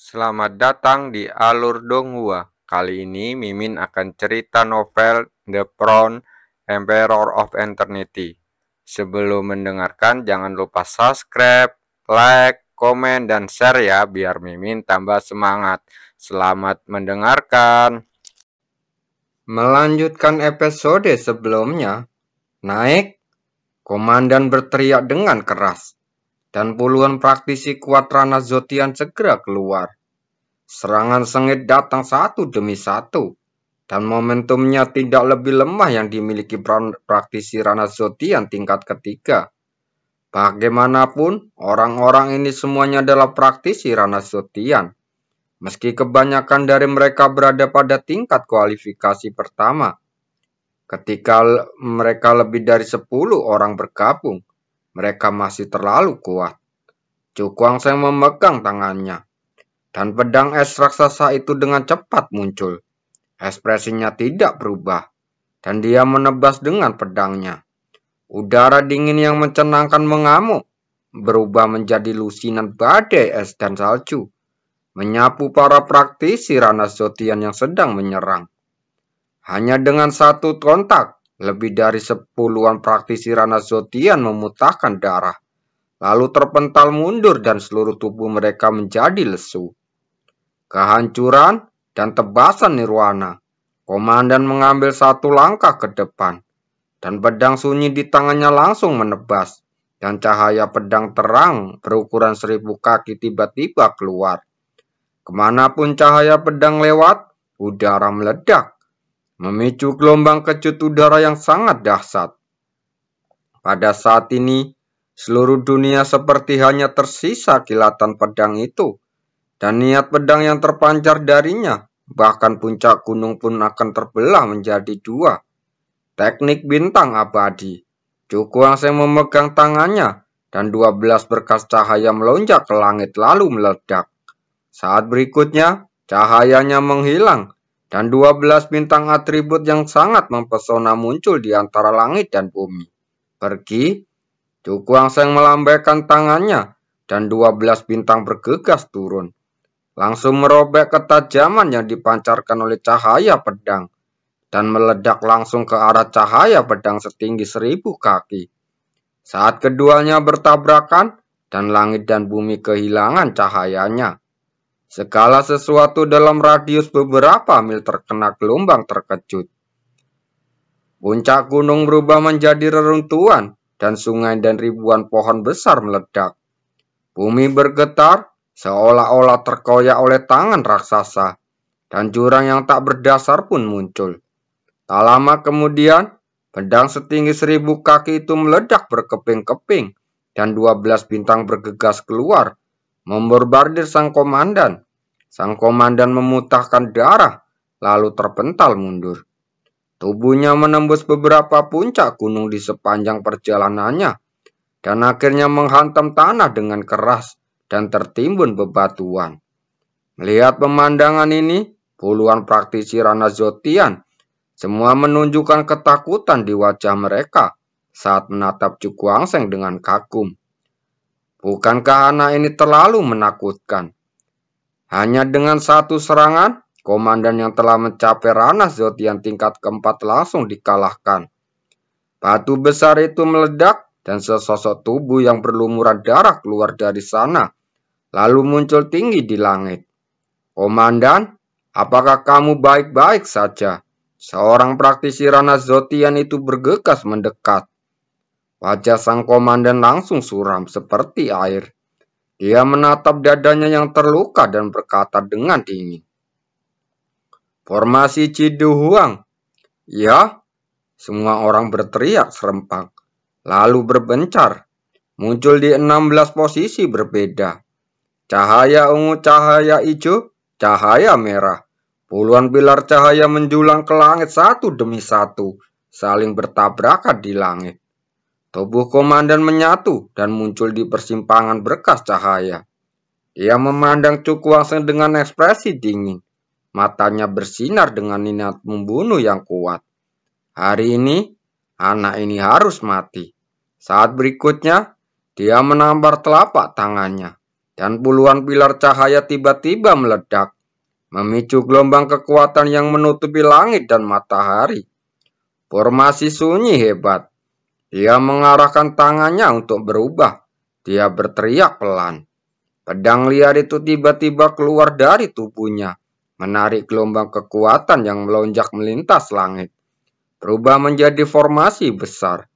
Selamat datang di Alur Donghua. Kali ini Mimin akan cerita novel The Crown, Emperor of Eternity. Sebelum mendengarkan jangan lupa subscribe, like, komen, dan share ya biar Mimin tambah semangat. Selamat mendengarkan. Melanjutkan episode sebelumnya, naik, komandan berteriak dengan keras, dan puluhan praktisi kuat Rana Zotian segera keluar. Serangan sengit datang satu demi satu, dan momentumnya tidak lebih lemah yang dimiliki praktisi Rana Zotian tingkat ketiga. Bagaimanapun, orang-orang ini semuanya adalah praktisi Rana Zotian. Meski kebanyakan dari mereka berada pada tingkat kualifikasi pertama. Ketika mereka lebih dari 10 orang bergabung, mereka masih terlalu kuat. Chu Guangsheng memegang tangannya. Dan pedang es raksasa itu dengan cepat muncul. Ekspresinya tidak berubah, dan dia menebas dengan pedangnya. Udara dingin yang mencenangkan mengamuk, berubah menjadi lusinan badai es dan salju, menyapu para praktisi Rana Zotian yang sedang menyerang. Hanya dengan satu kontak, lebih dari 10-an praktisi Rana Zotian memuntahkan darah, lalu terpental mundur dan seluruh tubuh mereka menjadi lesu. Kehancuran dan tebasan nirwana. Komandan mengambil satu langkah ke depan, dan pedang sunyi di tangannya langsung menebas, dan cahaya pedang terang berukuran 1000 kaki tiba-tiba keluar. Kemanapun cahaya pedang lewat, udara meledak, memicu gelombang kejut udara yang sangat dahsyat. Pada saat ini, seluruh dunia seperti hanya tersisa kilatan pedang itu, dan niat pedang yang terpancar darinya, bahkan puncak gunung pun akan terbelah menjadi dua. Teknik bintang abadi. Chu Guangsheng memegang tangannya, dan 12 berkas cahaya melonjak ke langit lalu meledak. Saat berikutnya, cahayanya menghilang, dan 12 bintang atribut yang sangat mempesona muncul di antara langit dan bumi. Pergi, Chu Guangsheng melambaikan tangannya, dan 12 bintang bergegas turun. Langsung merobek ketajaman yang dipancarkan oleh cahaya pedang, dan meledak langsung ke arah cahaya pedang setinggi 1000 kaki. Saat keduanya bertabrakan, dan langit dan bumi kehilangan cahayanya. Segala sesuatu dalam radius beberapa mil terkena gelombang terkejut. Puncak gunung berubah menjadi reruntuhan, dan sungai dan ribuan pohon besar meledak. Bumi bergetar, seolah-olah terkoyak oleh tangan raksasa, dan jurang yang tak berdasar pun muncul. Tak lama kemudian, pedang setinggi 1000 kaki itu meledak berkeping-keping, dan 12 bintang bergegas keluar, membombardir sang komandan. Sang komandan memuntahkan darah, lalu terpental mundur. Tubuhnya menembus beberapa puncak gunung di sepanjang perjalanannya, dan akhirnya menghantam tanah dengan keras dan tertimbun bebatuan. Melihat pemandangan ini, puluhan praktisi Rana Zotian semua menunjukkan ketakutan di wajah mereka saat menatap Chu Guangsheng dengan kagum. Bukankah anak ini terlalu menakutkan? Hanya dengan satu serangan, komandan yang telah mencapai Rana Zotian tingkat keempat langsung dikalahkan. Batu besar itu meledak, dan sesosok tubuh yang berlumuran darah keluar dari sana, lalu muncul tinggi di langit. Komandan, apakah kamu baik-baik saja? Seorang praktisi Rana Zotian itu bergegas mendekat. Wajah sang komandan langsung suram seperti air. Dia menatap dadanya yang terluka dan berkata dengan dingin. Formasi Cidu Huang. Ya, semua orang berteriak serempak. Lalu berbencar. Muncul di 16 posisi berbeda. Cahaya ungu, cahaya hijau, cahaya merah. Puluhan pilar cahaya menjulang ke langit satu demi satu, saling bertabrakan di langit. Tubuh komandan menyatu dan muncul di persimpangan berkas cahaya. Dia memandang Chu Guangsheng dengan ekspresi dingin. Matanya bersinar dengan niat membunuh yang kuat. Hari ini, anak ini harus mati. Saat berikutnya, dia menampar telapak tangannya, dan puluhan pilar cahaya tiba-tiba meledak, memicu gelombang kekuatan yang menutupi langit dan matahari. Formasi sunyi hebat. Dia mengarahkan tangannya untuk berubah. Dia berteriak pelan. Pedang liar itu tiba-tiba keluar dari tubuhnya, menarik gelombang kekuatan yang melonjak melintas langit, berubah menjadi formasi besar.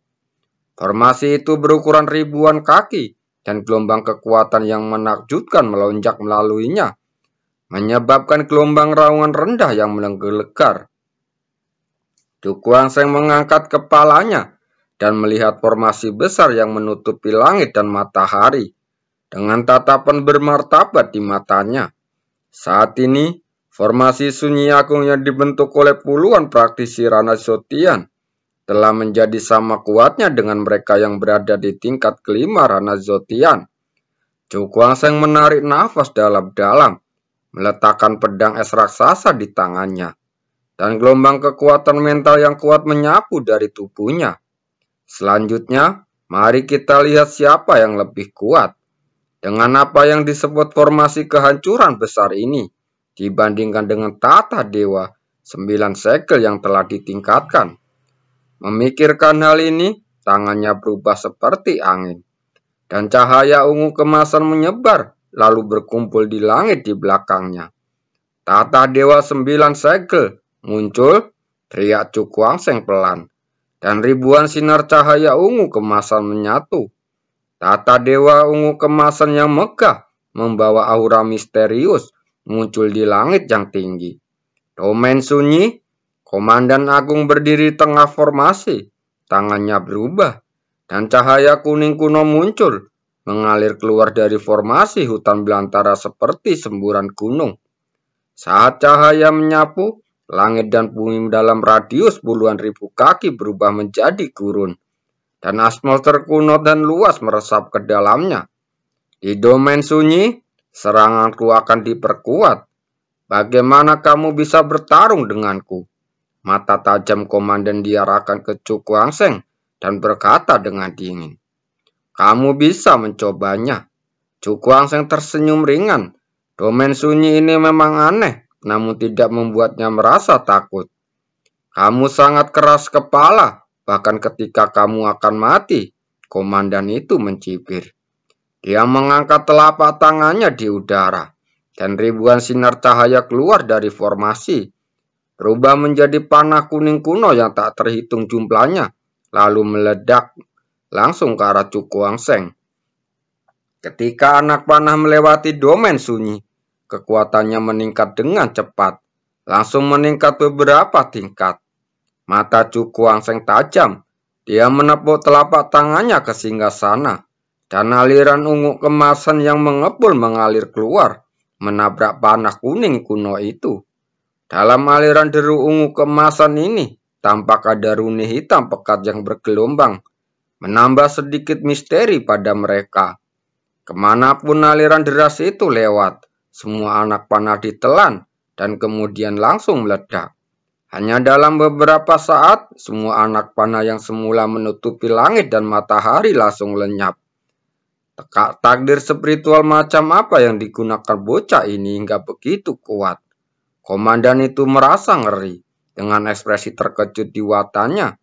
Formasi itu berukuran ribuan kaki, dan gelombang kekuatan yang menakjubkan melonjak melaluinya, menyebabkan gelombang raungan rendah yang menggelegar. Cukuanseng mengangkat kepalanya dan melihat formasi besar yang menutupi langit dan matahari dengan tatapan bermartabat di matanya. Saat ini, formasi sunyi agung yang dibentuk oleh puluhan praktisi Rana Zotian telah menjadi sama kuatnya dengan mereka yang berada di tingkat kelima Rana Zotian. Cukuanseng menarik nafas dalam-dalam, meletakkan pedang es raksasa di tangannya, dan gelombang kekuatan mental yang kuat menyapu dari tubuhnya. Selanjutnya, mari kita lihat siapa yang lebih kuat. Dengan apa yang disebut formasi kehancuran besar ini, dibandingkan dengan tata dewa 9 segel yang telah ditingkatkan. Memikirkan hal ini, tangannya berubah seperti angin, dan cahaya ungu kemasan menyebar, lalu berkumpul di langit di belakangnya. Tata dewa 9 segel muncul, teriak Cukuanseng pelan, dan ribuan sinar cahaya ungu kemasan menyatu. Tata dewa ungu kemasan yang megah, membawa aura misterius, muncul di langit yang tinggi. Domain sunyi, Komandan Agung berdiri tengah formasi, tangannya berubah, dan cahaya kuning kuno muncul, mengalir keluar dari formasi hutan belantara seperti semburan gunung. Saat cahaya menyapu, langit dan bumi dalam radius puluhan ribu kaki berubah menjadi gurun, dan atmosfer kuno dan luas meresap ke dalamnya. Di domain sunyi, seranganku akan diperkuat. Bagaimana kamu bisa bertarung denganku? Mata tajam komandan diarahkan ke Cukuanseng dan berkata dengan dingin, kamu bisa mencobanya. Cukuanseng tersenyum ringan. Domain sunyi ini memang aneh, namun tidak membuatnya merasa takut. Kamu sangat keras kepala, bahkan ketika kamu akan mati, komandan itu mencibir. Dia mengangkat telapak tangannya di udara, dan ribuan sinar cahaya keluar dari formasi, berubah menjadi panah kuning kuno yang tak terhitung jumlahnya, lalu meledak langsung ke arah Cukuanseng. Ketika anak panah melewati domain sunyi, kekuatannya meningkat dengan cepat, langsung meningkat beberapa tingkat. Mata Cukuanseng tajam, dia menepuk telapak tangannya ke singgasana, dan aliran ungu kemasan yang mengepul mengalir keluar, menabrak panah kuning kuno itu. Dalam aliran deru ungu kemasan ini, tampak ada rune hitam pekat yang bergelombang, menambah sedikit misteri pada mereka. Kemanapun aliran deras itu lewat, semua anak panah ditelan, dan kemudian langsung meledak. Hanya dalam beberapa saat, semua anak panah yang semula menutupi langit dan matahari langsung lenyap. Takdir spiritual macam apa yang digunakan bocah ini hingga begitu kuat? Komandan itu merasa ngeri, dengan ekspresi terkejut di watanya.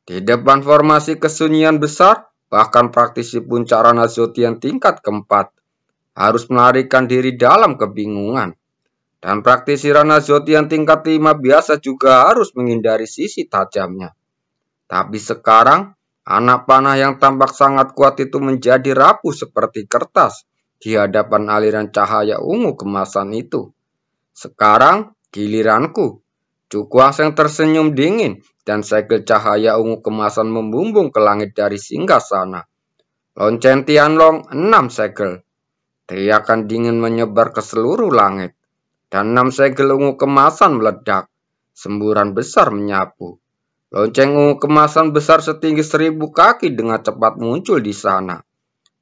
Di depan formasi kesunyian besar, bahkan praktisi puncak Rana Zotian tingkat keempat harus melarikan diri dalam kebingungan. Dan praktisi Rana Zotian tingkat 5 biasa juga harus menghindari sisi tajamnya. Tapi sekarang, anak panah yang tampak sangat kuat itu menjadi rapuh seperti kertas di hadapan aliran cahaya ungu kemasan itu. Sekarang giliranku. Cukuanseng tersenyum dingin, dan segel cahaya ungu kemasan membumbung ke langit dari singgasana. Lonceng Tianlong 6 segel. Teriakan dingin menyebar ke seluruh langit, dan 6 segel ungu kemasan meledak. Semburan besar menyapu. Lonceng ungu kemasan besar setinggi 1000 kaki dengan cepat muncul di sana.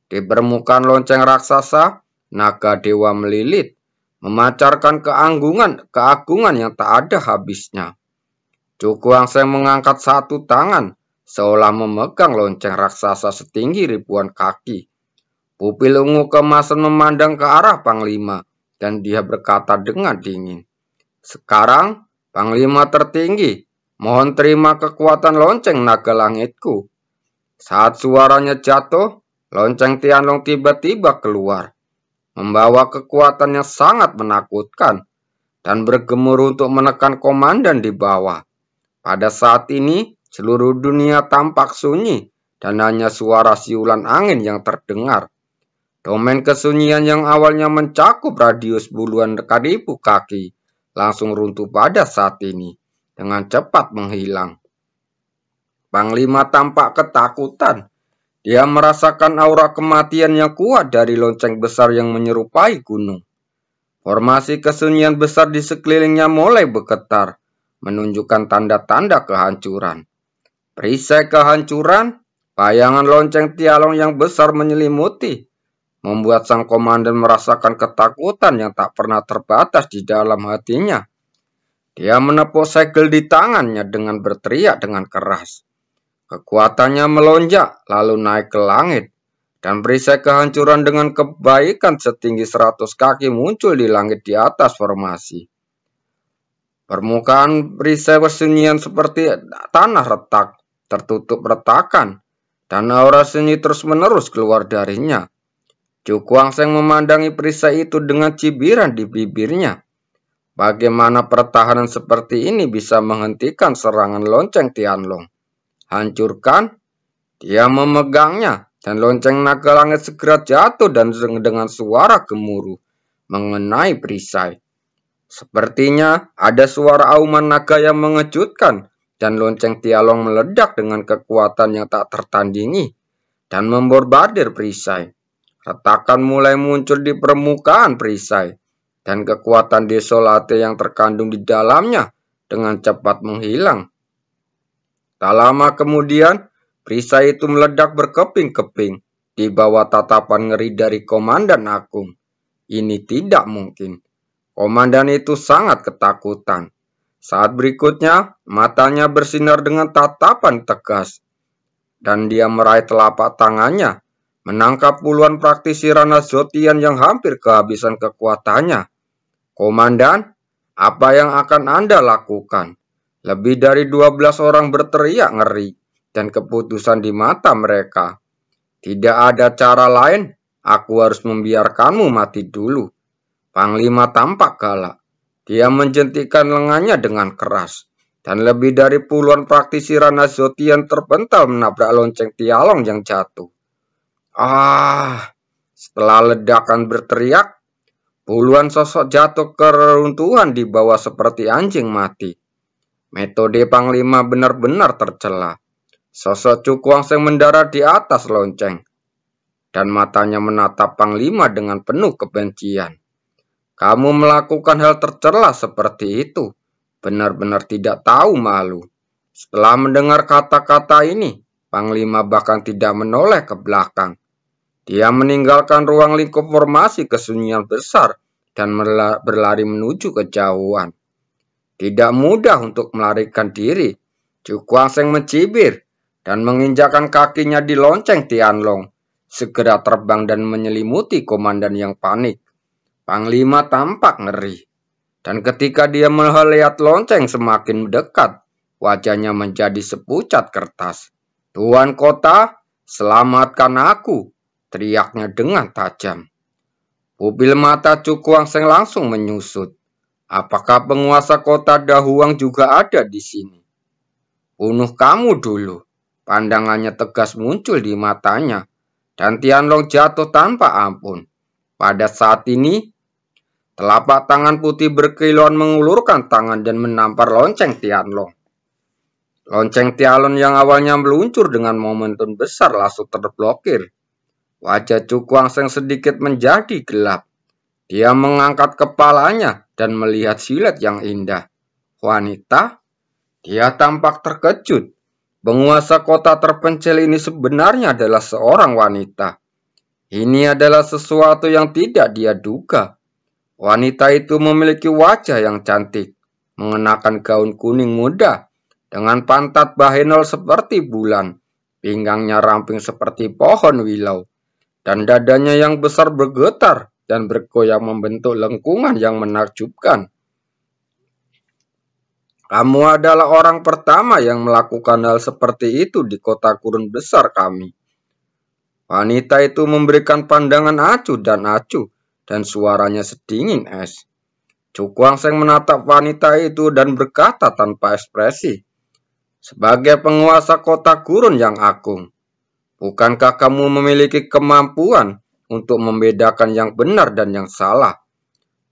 Di permukaan lonceng raksasa, naga dewa melilit, memancarkan keagungan yang tak ada habisnya. Cukuanseng mengangkat satu tangan, seolah memegang lonceng raksasa setinggi ribuan kaki. Pupil ungu keemasan memandang ke arah Panglima, dan dia berkata dengan dingin, "Sekarang, Panglima tertinggi, mohon terima kekuatan lonceng naga langitku." Saat suaranya jatuh, lonceng Tianlong tiba-tiba keluar, membawa kekuatan yang sangat menakutkan, dan bergemuruh untuk menekan komandan di bawah. Pada saat ini, seluruh dunia tampak sunyi, dan hanya suara siulan angin yang terdengar. Domain kesunyian yang awalnya mencakup radius puluhan ribu kaki, langsung runtuh pada saat ini, dengan cepat menghilang. Panglima tampak ketakutan. Dia merasakan aura kematian yang kuat dari lonceng besar yang menyerupai gunung. Formasi kesunyian besar di sekelilingnya mulai bergetar, menunjukkan tanda-tanda kehancuran. Perisai kehancuran, bayangan lonceng Tianlong yang besar menyelimuti, membuat sang komandan merasakan ketakutan yang tak pernah terbatas di dalam hatinya. Dia menepuk segel di tangannya dengan berteriak dengan keras. Kekuatannya melonjak, lalu naik ke langit, dan perisai kehancuran dengan kebaikan setinggi 100 kaki muncul di langit di atas formasi. Permukaan perisai kesunyian seperti tanah retak, tertutup retakan, dan aura sunyi terus-menerus keluar darinya. Chu Guangsheng memandangi perisai itu dengan cibiran di bibirnya. Bagaimana pertahanan seperti ini bisa menghentikan serangan lonceng Tianlong? Hancurkan? Dia memegangnya, dan lonceng naga langit segera jatuh dan dengan suara gemuruh mengenai perisai. Sepertinya ada suara auman naga yang mengejutkan, dan lonceng Tianlong meledak dengan kekuatan yang tak tertandingi dan membombardir perisai. Retakan mulai muncul di permukaan perisai, dan kekuatan desolate yang terkandung di dalamnya dengan cepat menghilang. Tak lama kemudian, perisai itu meledak berkeping-keping di bawah tatapan ngeri dari Komandan Agung. Ini tidak mungkin. Komandan itu sangat ketakutan. Saat berikutnya, matanya bersinar dengan tatapan tegas, dan dia meraih telapak tangannya, menangkap puluhan praktisi Rana Zotian yang hampir kehabisan kekuatannya. "Komandan, apa yang akan Anda lakukan?" Lebih dari 12 orang berteriak ngeri dan keputusan di mata mereka. "Tidak ada cara lain, aku harus membiarkanmu mati dulu." Panglima tampak galak. Dia menjentikkan lengannya dengan keras, dan lebih dari puluhan praktisi Rana Zotian terpental menabrak lonceng Tianlong yang jatuh. Setelah ledakan berteriak, puluhan sosok jatuh ke reruntuhan di bawah seperti anjing mati. Metode Panglima benar-benar tercela. Sosok Chu Guangsheng mendarat di atas lonceng, dan matanya menatap Panglima dengan penuh kebencian. "Kamu melakukan hal tercela seperti itu, benar-benar tidak tahu malu." Setelah mendengar kata-kata ini, Panglima bahkan tidak menoleh ke belakang. Dia meninggalkan ruang lingkup formasi kesunyian besar dan berlari menuju kejauhan. Tidak mudah untuk melarikan diri. Chu Guangsheng mencibir dan menginjakkan kakinya di lonceng Tianlong, segera terbang dan menyelimuti komandan yang panik. Panglima tampak ngeri, dan ketika dia melihat lonceng semakin mendekat, wajahnya menjadi sepucat kertas. "Tuan kota, selamatkan aku!" teriaknya dengan tajam. Pupil mata Chu Guangsheng langsung menyusut. Apakah penguasa kota Dahuang juga ada di sini? "Bunuh kamu dulu." Pandangannya tegas muncul di matanya, dan Tianlong jatuh tanpa ampun. Pada saat ini, telapak tangan putih berkilauan mengulurkan tangan dan menampar lonceng Tianlong. Lonceng Tianlong yang awalnya meluncur dengan momentum besar langsung terblokir. Wajah Chu Guangsheng sedikit menjadi gelap. Dia mengangkat kepalanya dan melihat siluet yang indah. Wanita? Dia tampak terkejut. Penguasa kota terpencil ini sebenarnya adalah seorang wanita. Ini adalah sesuatu yang tidak dia duga. Wanita itu memiliki wajah yang cantik, mengenakan gaun kuning muda, dengan pantat bahenol seperti bulan, pinggangnya ramping seperti pohon wilau, dan dadanya yang besar bergetar dan bergoyang membentuk lengkungan yang menakjubkan. Kamu adalah orang pertama yang melakukan hal seperti itu di kota gurun besar kami. Wanita itu memberikan pandangan acuh, dan suaranya sedingin es. Chu Guangsheng menatap wanita itu dan berkata tanpa ekspresi, "Sebagai penguasa kota gurun yang agung, bukankah kamu memiliki kemampuan untuk membedakan yang benar dan yang salah?"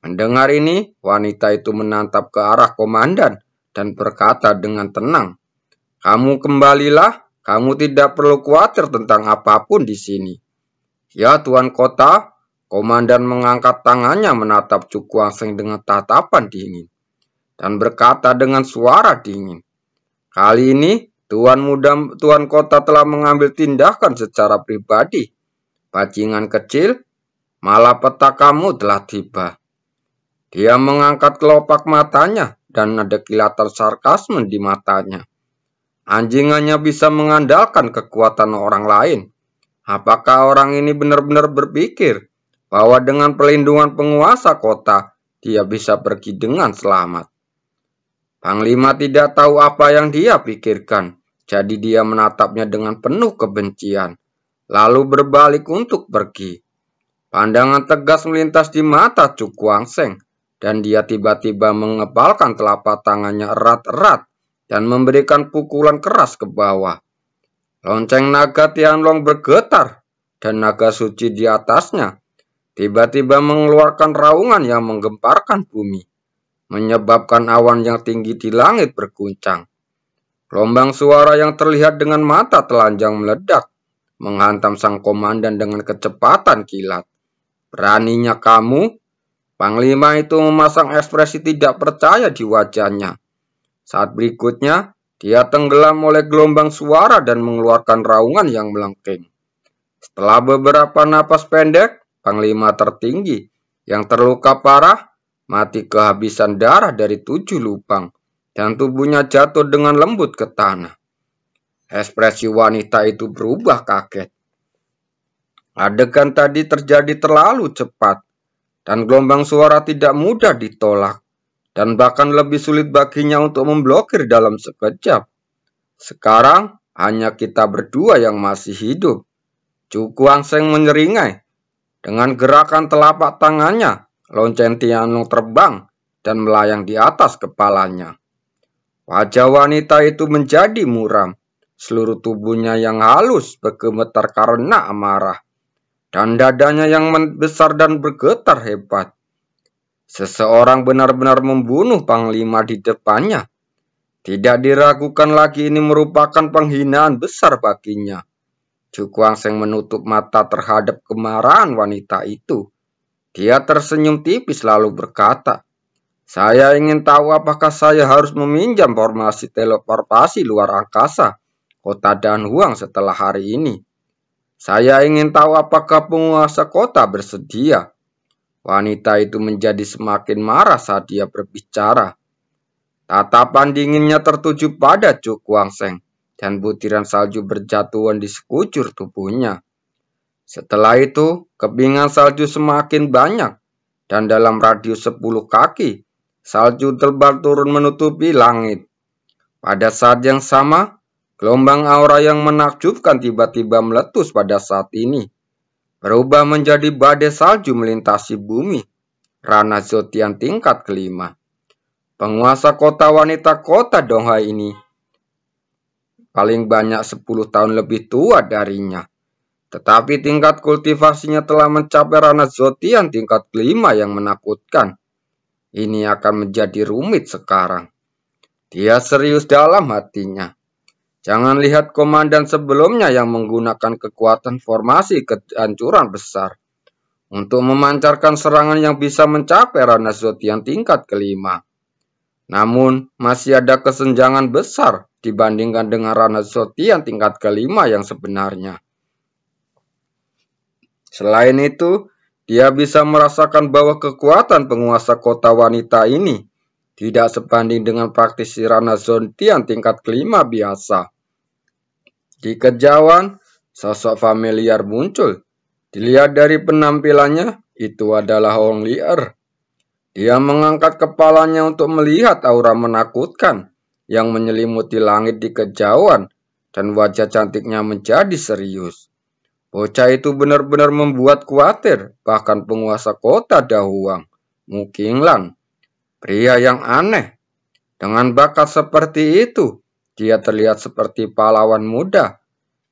Mendengar ini, wanita itu menatap ke arah komandan dan berkata dengan tenang, "Kamu kembalilah, kamu tidak perlu khawatir tentang apapun di sini." "Ya, Tuan Kota." Komandan mengangkat tangannya menatap Chu Guangsheng dengan tatapan dingin dan berkata dengan suara dingin, "Kali ini Tuan Kota telah mengambil tindakan secara pribadi. Bajingan kecil, malapetakamu telah tiba." Dia mengangkat kelopak matanya dan ada kilatan sarkasme di matanya. "Anjing hanya bisa mengandalkan kekuatan orang lain. Apakah orang ini benar-benar berpikir bahwa dengan perlindungan penguasa kota, dia bisa pergi dengan selamat?" Panglima tidak tahu apa yang dia pikirkan, jadi dia menatapnya dengan penuh kebencian, lalu berbalik untuk pergi. Pandangan tegas melintas di mata Chu Guangsheng, dan dia tiba-tiba mengebalkan telapak tangannya erat-erat dan memberikan pukulan keras ke bawah. Lonceng naga Tianlong bergetar, dan naga suci di atasnya tiba-tiba mengeluarkan raungan yang menggemparkan bumi, menyebabkan awan yang tinggi di langit berguncang. Gelombang suara yang terlihat dengan mata telanjang meledak, menghantam sang komandan dengan kecepatan kilat. "Beraninya kamu?" Panglima itu memasang ekspresi tidak percaya di wajahnya. Saat berikutnya, dia tenggelam oleh gelombang suara dan mengeluarkan raungan yang melengking. Setelah beberapa napas pendek, Panglima tertinggi yang terluka parah mati kehabisan darah dari 7 lubang dan tubuhnya jatuh dengan lembut ke tanah. Ekspresi wanita itu berubah kaget. Adegan tadi terjadi terlalu cepat, dan gelombang suara tidak mudah ditolak, dan bahkan lebih sulit baginya untuk memblokir dalam sekejap. Sekarang hanya kita berdua yang masih hidup. Chu Guangsheng menyeringai. Dengan gerakan telapak tangannya, lonceng Tianlong terbang dan melayang di atas kepalanya. Wajah wanita itu menjadi muram. Seluruh tubuhnya yang halus bergemetar karena amarah, dan dadanya yang besar dan bergetar hebat. Seseorang benar-benar membunuh Panglima di depannya. Tidak diragukan lagi, ini merupakan penghinaan besar baginya. Chu Guangsheng menutup mata terhadap kemarahan wanita itu. Dia tersenyum tipis lalu berkata, "Saya ingin tahu apakah saya harus meminjam formasi teleportasi luar angkasa kota Danhuang setelah hari ini. Saya ingin tahu apakah penguasa kota bersedia." Wanita itu menjadi semakin marah saat dia berbicara. Tatapan dinginnya tertuju pada Chu Guangsheng, dan butiran salju berjatuhan di sekujur tubuhnya. Setelah itu, kepingan salju semakin banyak, dan dalam radius 10 kaki, salju tebal turun menutupi langit. Pada saat yang sama, gelombang aura yang menakjubkan tiba-tiba meletus pada saat ini, berubah menjadi badai salju melintasi bumi. Rana Zotian tingkat kelima. Penguasa kota wanita kota Donghai ini paling banyak 10 tahun lebih tua darinya. Tetapi tingkat kultivasinya telah mencapai Rana Zotian tingkat kelima yang menakutkan. Ini akan menjadi rumit sekarang. Dia serius dalam hatinya. Jangan lihat komandan sebelumnya yang menggunakan kekuatan formasi kehancuran besar untuk memancarkan serangan yang bisa mencapai Rana Zotian tingkat kelima. Namun, masih ada kesenjangan besar dibandingkan dengan Rana Zotian tingkat kelima yang sebenarnya. Selain itu, dia bisa merasakan bahwa kekuatan penguasa kota wanita ini tidak sebanding dengan praktisi Rana Zotian tingkat kelima biasa. Di kejauhan, sosok familiar muncul. Dilihat dari penampilannya, itu adalah Hong Lier. Dia mengangkat kepalanya untuk melihat aura menakutkan yang menyelimuti langit di kejauhan, dan wajah cantiknya menjadi serius. Bocah itu benar-benar membuat khawatir, bahkan penguasa kota Dahuang, Mu Qinglan. Pria yang aneh. Dengan bakat seperti itu, dia terlihat seperti pahlawan muda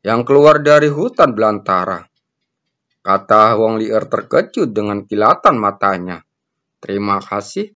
yang keluar dari hutan belantara. Kata Wong Lier terkejut dengan kilatan matanya. Terima kasih.